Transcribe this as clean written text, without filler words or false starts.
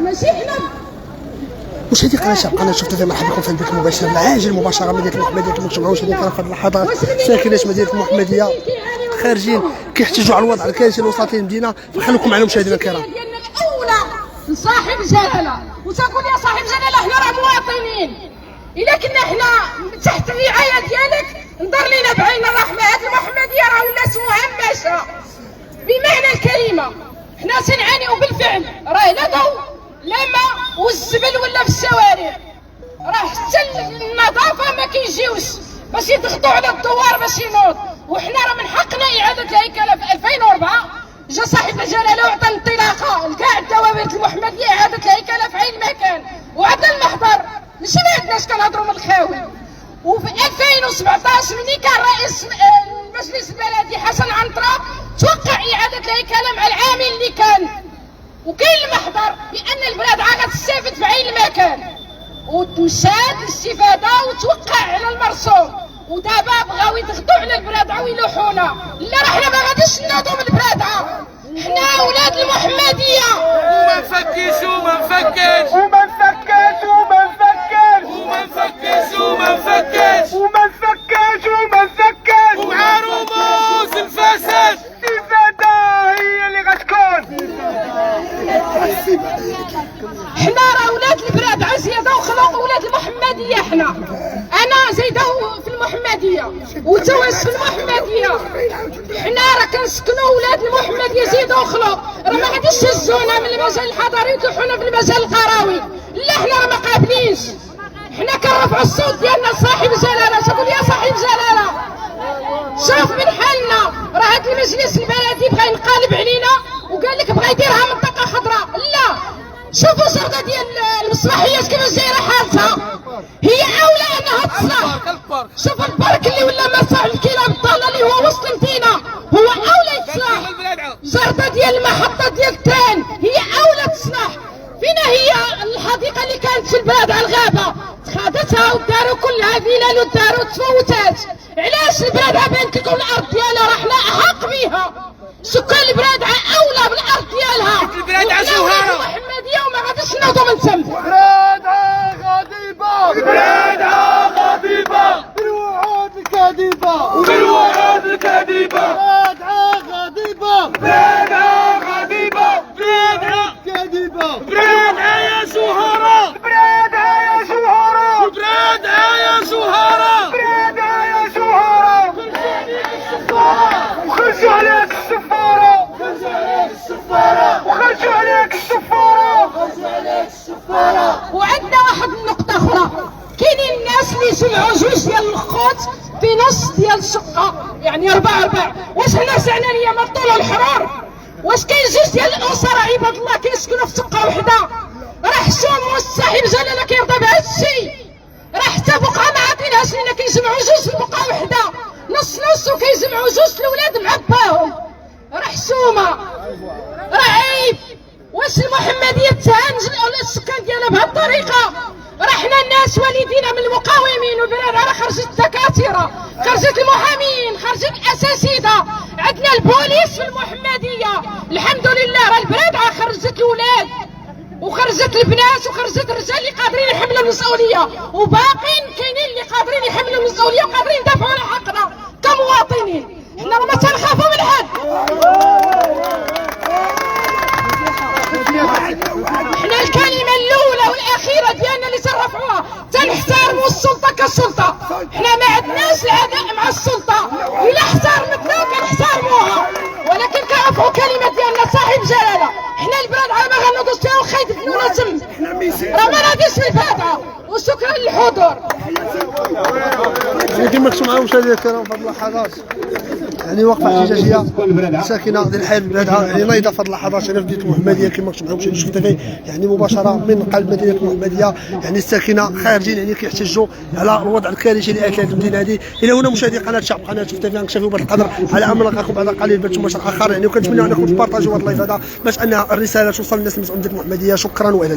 ماشي حنا. مشاهدي قناه شاب قناه شفتوا مرحبا بكم في البث المباشر العاجل مباشره من مدينه المحمديه. كما كتشوفوا مشاهدينا الكرام في هذه اللحظات ساكنه مدينه المحمديه خارجين كيحتجوا على الوضع الكارثي اللي وصلت ليه المدينه، فخليكم معنا مشاهدينا الكرام. ديالنا الاولى لصاحب جلاله، وتقول يا صاحب جلاله حنا راه مواطنين، الا كنا حنا تحت الرعايه ديالك انظر لينا بعين الرحمه. هذه المحمديه راه ولات مهمشه بمعنى الكلمه. حنا تنعانيو بالفعل، راه لا ضوء لا ماء والزبل ولا في الشوارع، راه حتى النظافه ما كيجيوش باش يضغطوا على الدوار باش ينوض. وحنا راه من حقنا اعاده الهيكله. في 2004 جا صاحب الجلاله وعطى انطلاقه لكاع الدوائر المحمديه اعاده الهيكله في عين مكان وعطى المحضر، ماشي ما عندناش كنهضروا من الخاوي. وفي 2017 ملي كان رئيس المجلس البلدي حسن عنترة توقع اعاده الهيكله مع العامل اللي كان، وكاين المحضر بان البلاد عاد تستافد في عين المكان وتمشات الاستفاده وتوقع على المرسوم. ودابا بغاو يضغطوا على البلاد عاو يلوحونا. لا راه حنا ما غاديش نوضوا من البلاد، حنا اولاد المحمديه. وما نفكش وما نفكش وما نفكش وما نفكش وما نفكش وما نفكش وما نفكش وما نفكش ومع رموز الفساد الاستفادة هي اللي غتكون. حنا راه ولاد البلاد عزيزه وخلق ولاد المحمديه. حنا انا زايده في المحمديه وتواس في المحمديه. حنا راه كنسكنوا ولاد المحمديه زايده وخلق. راه ما غاديش تهزونا من المجال الحضاري وتلوحونا في المجال القروي. لا حنا راه ما قابلينش. حنا كنرفعوا الصوت ديالنا لصاحب الجلاله. تقول يا صاحب الجلاله شوف من حالنا، راه هذا المجلس البلدي بغى ينقلب علينا وقال لك بغى يديرها منطقه خضراء. لا شوفوا الشرطه ديال المصباحيات كيفاش دايره حالتها، هي اولى انها تصلح. شوف البرك اللي ولا مرتاح الكلاب الضاله اللي هو وسط المدينه هو اولى يتصلح. الجرده ديال المحطه ديال التران هي اولى تصلح. فينا هي الحديقه اللي كانت في البلاد على الغابه خادتها وداروا كلها فيلال وداروا تفوتات. علاش البلاد بانت لكم الارض ديالها؟ راه حنا احق بها. سكان البلاد اولى بالارض ديالها. البلاد جوهره محمديه وما غاديش نوضوا من تم. بلادها غضيبة بلادها غضيبة بالوعود الكاذبة بالوعود الكاذبة بلادها غضيبة بلادها غضيبة بلادها كاذبة بلادها يا زهراء بلادها يا زهراء بلادها يا زهراء بلادها يا زهراء وخرجوا عليك السفارة وخرجوا عليك السفارة وعندنا واحد النقطة أخرى، كاينين الناس اللي جمعوا جوج ديال الخوت في نص ديال الشقة، يعني 4 واش حنا زعنا ليا ما طول الحرور؟ واش كاين جوج ديال الأسر عباد الله كيسكنوا في شقة وحدة؟ راه حشوم صاحب جلالة كيرضى بهذا الشيء. راه حتى بقعة ما عاطينهاش لينا، كيجمعوا جوج في بقعة وحدة نص وكيجمعوا جوج الولاد مع باهم. راه حشومة، راه عيب. واش المحمديه تهان السكان ديالها بهذه الطريقه؟ راه حنا الناس والدينا من المقاومين والبلاد راه خرجت الدكاتره، خرجت المحامين، خرجت الاساتذه، عندنا البوليس في المحمديه. الحمد لله راه البلاد خرجت الاولاد وخرجت البنات وخرجت الرجال اللي قادرين يحملوا المسؤوليه، وباقين كاينين اللي قادرين يحملوا المسؤوليه وقادرين يدافعوا على حقنا كمواطنين. حنا ما تنخافوا من حد. حنا الكلمة الأولى والأخيرة ديالنا اللي تنرفعوها تنحترموا السلطة كسلطة. حنا ما عندناش العداء مع السلطة، إلا احترمتنا كنحترموها، ولكن كنرفعوا كلمة ديالنا صاحب جلالة. حنا البلاد ما غنوضوش فيها وخا يدفنونا تم، راه ما غاديش البلاد. وشكرا للحضور. يعني كما كنتم معنا مشاهدينا الكرام في هذه اللحظات يعني وقفه احتجاجيه ساكنه ديال الحي بلادها يعني نايضه في هذه اللحظات هنا في مدينه المحمديه. كما كنتم معنا مشاهدينا شفتوا يعني مباشره من قلب مدينه المحمديه. يعني الساكنه خارجين يعني كيحتجوا على الوضع الكارثي اللي اكلت المدينه هذه. الى هنا مشاهدي قناه شعب قناه شفتوا فيها نكتفيوا بهذا القدر على امل نلقاكم بعد قليل بث مباشر اخر. يعني وكنتمنى انكم تبارطاجوا هذا اللايف هذا باش ان الرساله توصل للناس المسؤولين ديال المحمديه. شكرا والى اللقاء.